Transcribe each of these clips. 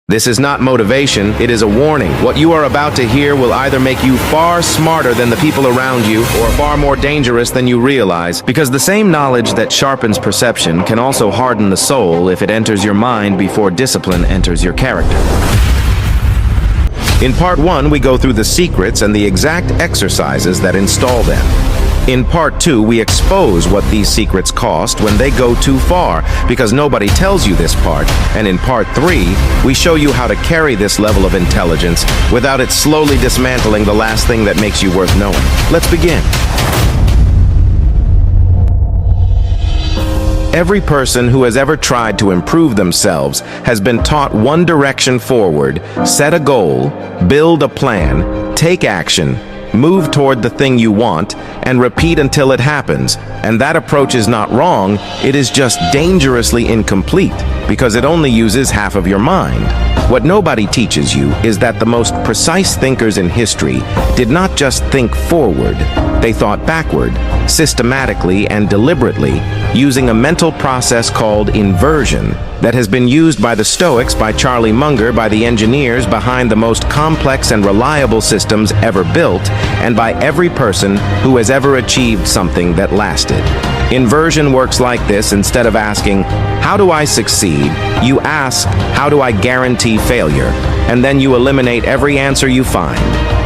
This is not motivation, it is a warning. What you are about to hear will either make you far smarter than the people around you or far more dangerous than you realize, because the same knowledge that sharpens perception can also harden the soul if it enters your mind before discipline enters your character. In part 1, we go through the secrets and the exact exercises that install them. In part 2, we expose what these secrets cost when they go too far, because nobody tells you this part. And in part 3, we show you how to carry this level of intelligence without it slowly dismantling the last thing that makes you worth knowing. Let's begin. Every person who has ever tried to improve themselves has been taught one direction forward: set a goal, build a plan, take action, move toward the thing you want, and repeat until it happens. And that approach is not wrong, it is just dangerously incomplete, because it only uses half of your mind. What nobody teaches you is that the most precise thinkers in history did not just think forward, they thought backward, systematically and deliberately, using a mental process called inversion that has been used by the Stoics, by Charlie Munger, by the engineers behind the most complex and reliable systems ever built, and by every person who has ever achieved something that lasted. Inversion works like this. Instead of asking, "How do I succeed?" you ask, "How do I guarantee failure?" And then you eliminate every answer you find.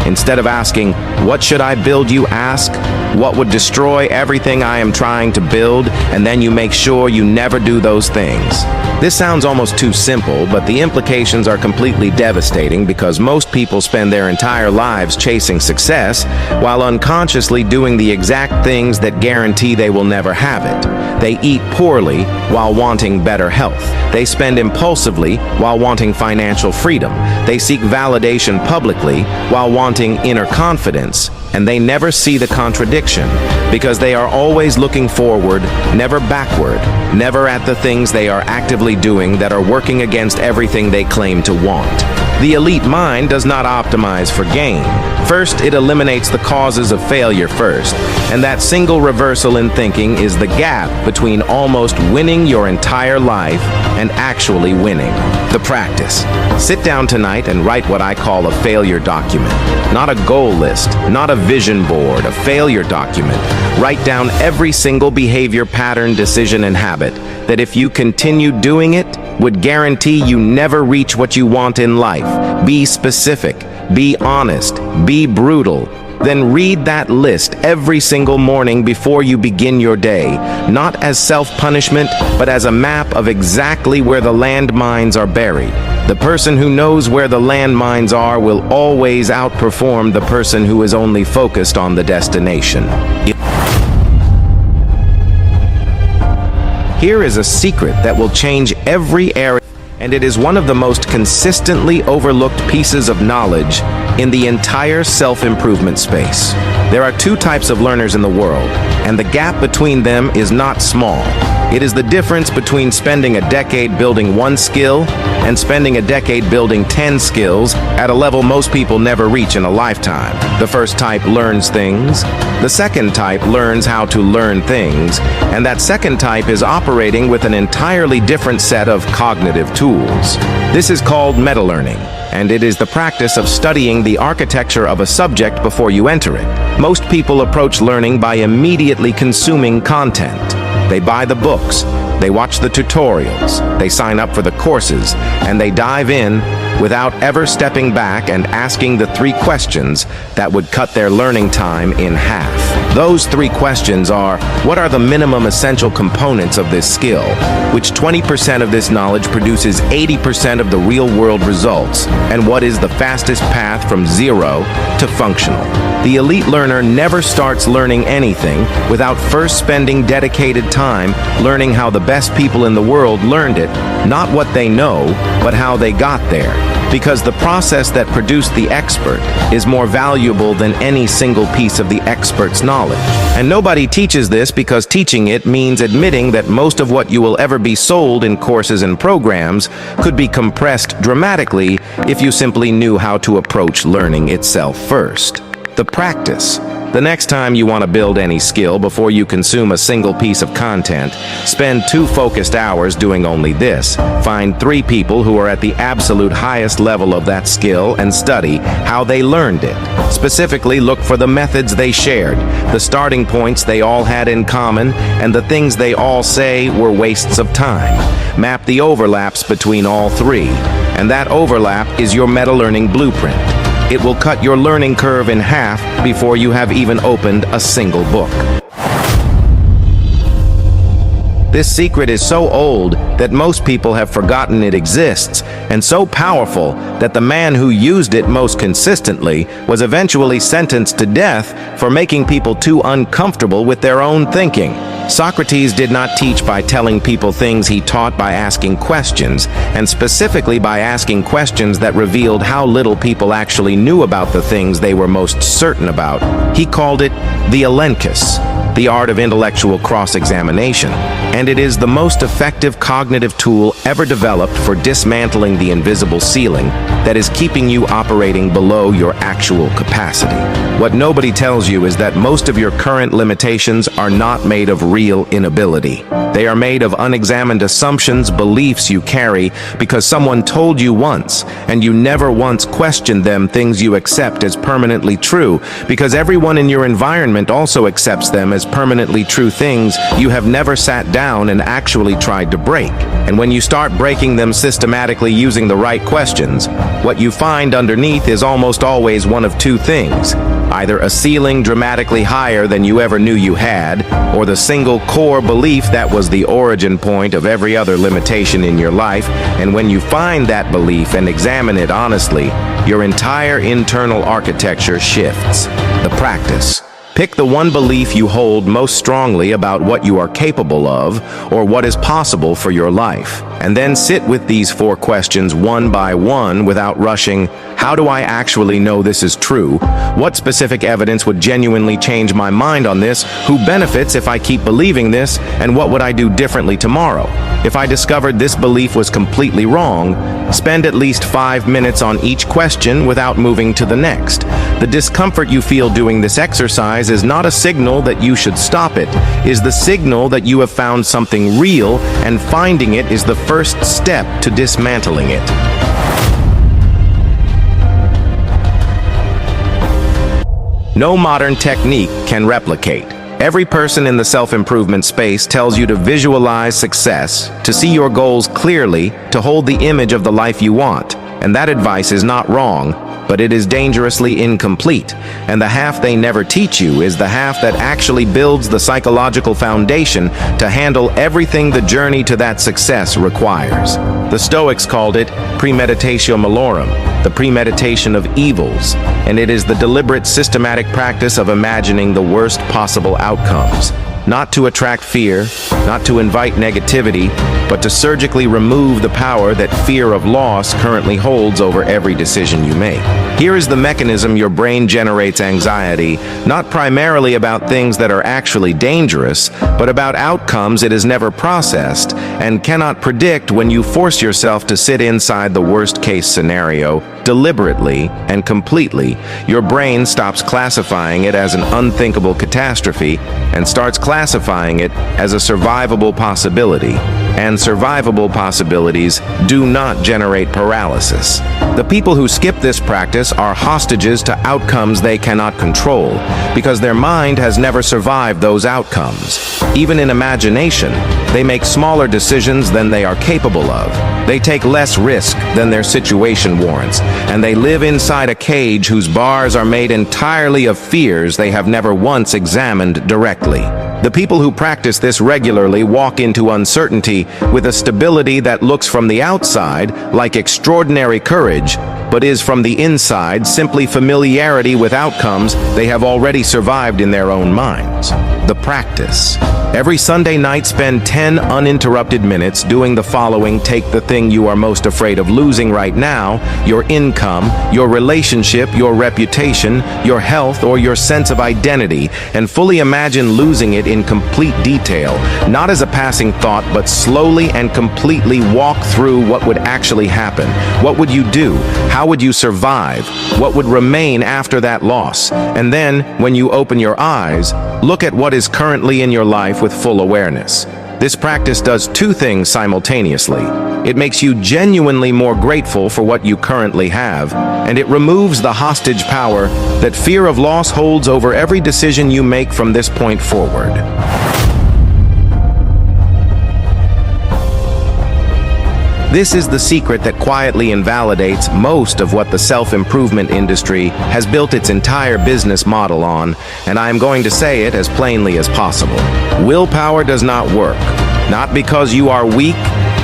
Instead of asking, "What should I build?" you ask, "What would destroy everything I am trying to build?" And then you make sure you never do those things. This sounds almost too simple, but the implications are completely devastating, because most people spend their entire lives chasing success while unconsciously doing the exact things that guarantee they will never have it. They eat poorly while wanting better health. They spend impulsively while wanting financial freedom. They seek validation publicly while wanting inner confidence. And they never see the contradiction, because they are always looking forward, never backward, never at the things they are actively doing that are working against everything they claim to want. The elite mind does not optimize for gain. First, it eliminates the causes of failure first, and that single reversal in thinking is the gap between almost winning your entire life and actually winning. The practice. Sit down tonight and write what I call a failure document. Not a goal list, not a vision board, a failure document. Write down every single behavior, pattern, decision, and habit that, if you continue doing it, would guarantee you never reach what you want in life. Be specific, be honest, be brutal. Then read that list every single morning before you begin your day, not as self-punishment, but as a map of exactly where the landmines are buried. The person who knows where the landmines are will always outperform the person who is only focused on the destination. Here is a secret that will change every area, and it is one of the most consistently overlooked pieces of knowledge in the entire self-improvement space. There are two types of learners in the world, and the gap between them is not small. It is the difference between spending a decade building one skill and spending a decade building 10 skills at a level most people never reach in a lifetime. The first type learns things. The second type learns how to learn things. And that second type is operating with an entirely different set of cognitive tools. This is called meta-learning, and it is the practice of studying the architecture of a subject before you enter it. Most people approach learning by immediately consuming content. They buy the books, they watch the tutorials, they sign up for the courses, and they dive in without ever stepping back and asking the 3 questions that would cut their learning time in half. Those 3 questions are: what are the minimum essential components of this skill? Which 20% of this knowledge produces 80% of the real-world results? And what is the fastest path from zero to functional? The elite learner never starts learning anything without first spending dedicated time learning how the best people in the world learned it, not what they know, but how they got there. Because the process that produced the expert is more valuable than any single piece of the expert's knowledge. And nobody teaches this, because teaching it means admitting that most of what you will ever be sold in courses and programs could be compressed dramatically if you simply knew how to approach learning itself first. The practice. The next time you want to build any skill before you consume a single piece of content, spend 2 focused hours doing only this. Find 3 people who are at the absolute highest level of that skill and study how they learned it. Specifically, look for the methods they shared, the starting points they all had in common, and the things they all say were wastes of time. Map the overlaps between all 3, and that overlap is your meta-learning blueprint. It will cut your learning curve in half before you have even opened a single book. This secret is so old that most people have forgotten it exists, and so powerful that the man who used it most consistently was eventually sentenced to death for making people too uncomfortable with their own thinking. Socrates did not teach by telling people things, he taught by asking questions, and specifically by asking questions that revealed how little people actually knew about the things they were most certain about. He called it the elenchus, the art of intellectual cross-examination, and it is the most effective cognitive tool ever developed for dismantling the invisible ceiling that is keeping you operating below your actual capacity. What nobody tells you is that most of your current limitations are not made of real inability. They are made of unexamined assumptions, beliefs you carry because someone told you once, and you never once questioned them, things you accept as permanently true, because everyone in your environment also accepts them as permanently true things you have never sat down and actually tried to break. And when you start breaking them systematically using the right questions, what you find underneath is almost always one of 2 things. Either a ceiling dramatically higher than you ever knew you had, or the single core belief that was the origin point of every other limitation in your life. And when you find that belief and examine it honestly, your entire internal architecture shifts. The practice. Pick the one belief you hold most strongly about what you are capable of or what is possible for your life. And then sit with these 4 questions one by one without rushing. How do I actually know this is true? What specific evidence would genuinely change my mind on this? Who benefits if I keep believing this? And what would I do differently tomorrow? If I discovered this belief was completely wrong, spend at least 5 minutes on each question without moving to the next. The discomfort you feel doing this exercise is not a signal that you should stop it, is the signal that you have found something real, and finding it is the first step to dismantling it. No modern technique can replicate. Every person in the self-improvement space tells you to visualize success, to see your goals clearly, to hold the image of the life you want. And that advice is not wrong, but it is dangerously incomplete. And the half they never teach you is the half that actually builds the psychological foundation to handle everything the journey to that success requires. The Stoics called it premeditatio malorum, the premeditation of evils, and it is the deliberate, systematic practice of imagining the worst possible outcomes. Not to attract fear, not to invite negativity, but to surgically remove the power that fear of loss currently holds over every decision you make. Here is the mechanism your brain generates anxiety, not primarily about things that are actually dangerous, but about outcomes it has never processed and cannot predict. When you force yourself to sit inside the worst-case scenario, deliberately and completely, your brain stops classifying it as an unthinkable catastrophe and starts classifying it as a survivable possibility. And survivable possibilities do not generate paralysis. The people who skip this practice are hostages to outcomes they cannot control, because their mind has never survived those outcomes. Even in imagination, they make smaller decisions than they are capable of. They take less risk than their situation warrants, and they live inside a cage whose bars are made entirely of fears they have never once examined directly. The people who practice this regularly walk into uncertainty with a stability that looks from the outside like extraordinary courage, but is from the inside simply familiarity with outcomes they have already survived in their own minds. The practice. Every Sunday night, spend 10 uninterrupted minutes doing the following. Take the thing you are most afraid of losing right now, your income, your relationship, your reputation, your health, or your sense of identity, and fully imagine losing it in complete detail, not as a passing thought, but slowly and completely walk through what would actually happen. What would you do? How would you survive? what would remain after that loss. And then, when you open your eyes, look at what is currently in your life with full awareness. This practice does two things simultaneously. It makes you genuinely more grateful for what you currently have, and it removes the hostage power that fear of loss holds over every decision you make from this point forward. This is the secret that quietly invalidates most of what the self-improvement industry has built its entire business model on, and I am going to say it as plainly as possible. Willpower does not work. Not because you are weak,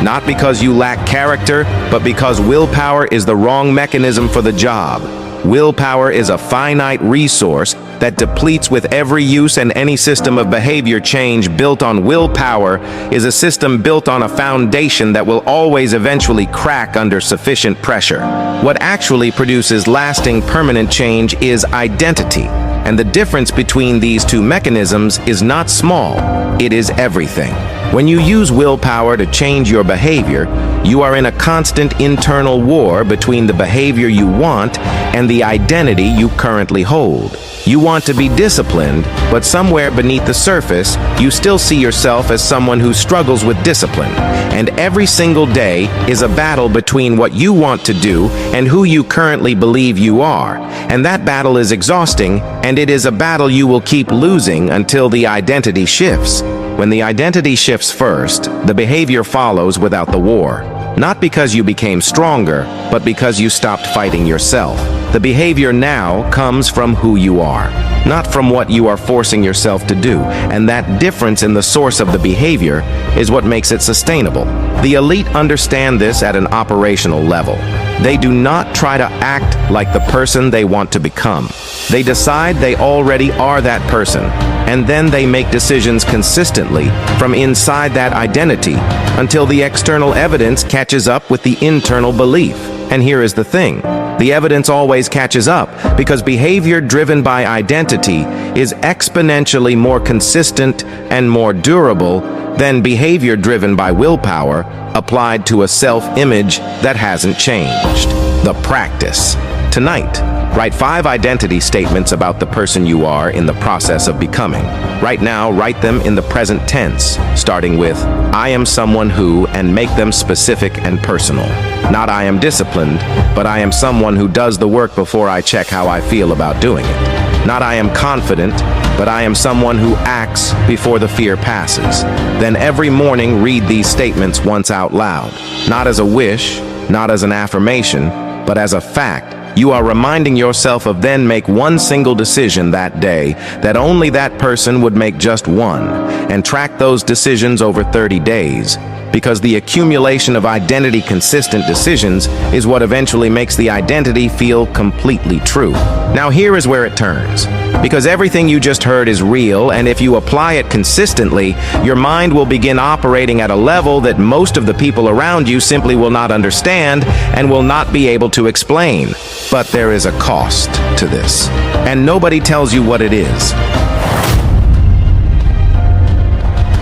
not because you lack character, but because willpower is the wrong mechanism for the job. Willpower is a finite resource that depletes with every use, and any system of behavior change built on willpower is a system built on a foundation that will always eventually crack under sufficient pressure. What actually produces lasting, permanent change is identity. And the difference between these two mechanisms is not small, it is everything. When you use willpower to change your behavior, you are in a constant internal war between the behavior you want and the identity you currently hold. You want to be disciplined, but somewhere beneath the surface, you still see yourself as someone who struggles with discipline. And every single day is a battle between what you want to do and who you currently believe you are. And that battle is exhausting, and it is a battle you will keep losing until the identity shifts. When the identity shifts first, the behavior follows without the war. Not because you became stronger, but because you stopped fighting yourself. The behavior now comes from who you are, not from what you are forcing yourself to do, and that difference in the source of the behavior is what makes it sustainable. The elite understand this at an operational level. They do not try to act like the person they want to become. They decide they already are that person, and then they make decisions consistently from inside that identity until the external evidence catches up with the internal belief. And here is the thing. The evidence always catches up because behavior driven by identity is exponentially more consistent and more durable than behavior driven by willpower applied to a self-image that hasn't changed. The practice. Tonight, write 5 identity statements about the person you are in the process of becoming. Right now, write them in the present tense, starting with, I am someone who, and make them specific and personal. Not I am disciplined, but I am someone who does the work before I check how I feel about doing it. Not I am confident, but I am someone who acts before the fear passes. Then every morning read these statements once out loud. Not as a wish, not as an affirmation, but as a fact. You are reminding yourself of then make one single decision that day, that only that person would make just one, and track those decisions over 30 days. Because the accumulation of identity-consistent decisions is what eventually makes the identity feel completely true. Now here is where it turns. Because everything you just heard is real, and if you apply it consistently, your mind will begin operating at a level that most of the people around you simply will not understand and will not be able to explain. But there is a cost to this, and nobody tells you what it is.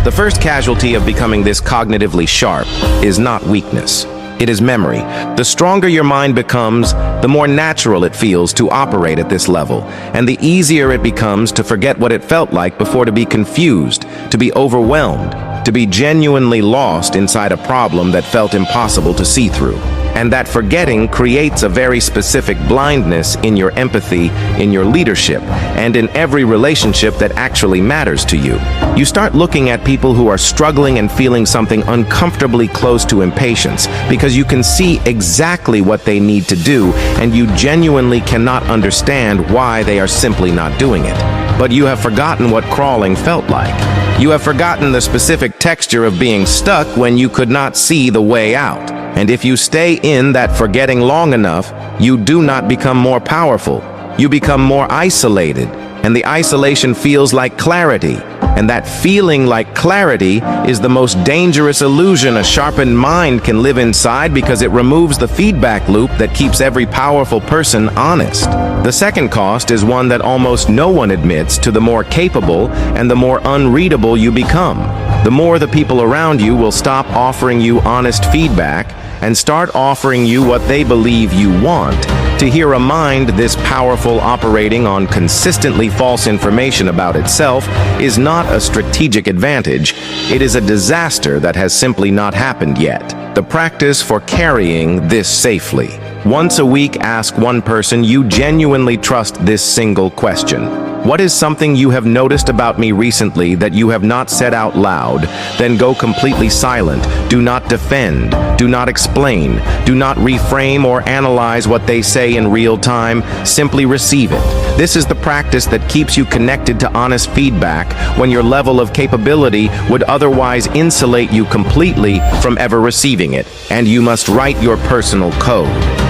The first casualty of becoming this cognitively sharp is not weakness. It is memory. The stronger your mind becomes, the more natural it feels to operate at this level, and the easier it becomes to forget what it felt like before, to be confused, to be overwhelmed, to be genuinely lost inside a problem that felt impossible to see through. And that forgetting creates a very specific blindness in your empathy, in your leadership, and in every relationship that actually matters to you. You start looking at people who are struggling and feeling something uncomfortably close to impatience because you can see exactly what they need to do, and you genuinely cannot understand why they are simply not doing it. But you have forgotten what crawling felt like. You have forgotten the specific texture of being stuck when you could not see the way out. And if you stay in that forgetting long enough, you do not become more powerful. You become more isolated, and the isolation feels like clarity. And that feeling like clarity is the most dangerous illusion a sharpened mind can live inside, because it removes the feedback loop that keeps every powerful person honest. The second cost is one that almost no one admits to the more capable and the more unreadable you become. The more the people around you will stop offering you honest feedback and start offering you what they believe you want, To hear a mind this powerful operating on consistently false information about itself is not a strategic advantage. It is a disaster that has simply not happened yet. The practice for carrying this safely. Once a week, ask one person you genuinely trust this single question. What is something you have noticed about me recently that you have not said out loud? Then go completely silent. Do not defend. Do not explain. Do not reframe or analyze what they say in real time. Simply receive it. This is the practice that keeps you connected to honest feedback when your level of capability would otherwise insulate you completely from ever receiving it. And you must write your personal code.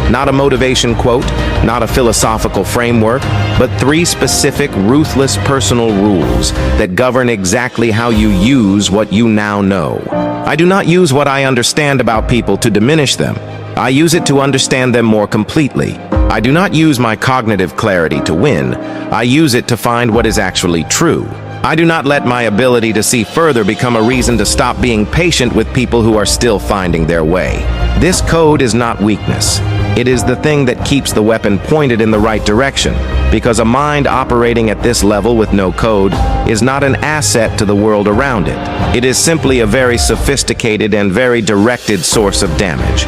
Not a motivation quote, not a philosophical framework, but 3 specific, ruthless personal rules that govern exactly how you use what you now know. I do not use what I understand about people to diminish them. I use it to understand them more completely. I do not use my cognitive clarity to win. I use it to find what is actually true. I do not let my ability to see further become a reason to stop being patient with people who are still finding their way. This code is not weakness. It is the thing that keeps the weapon pointed in the right direction, because a mind operating at this level with no code is not an asset to the world around it. It is simply a very sophisticated and very directed source of damage.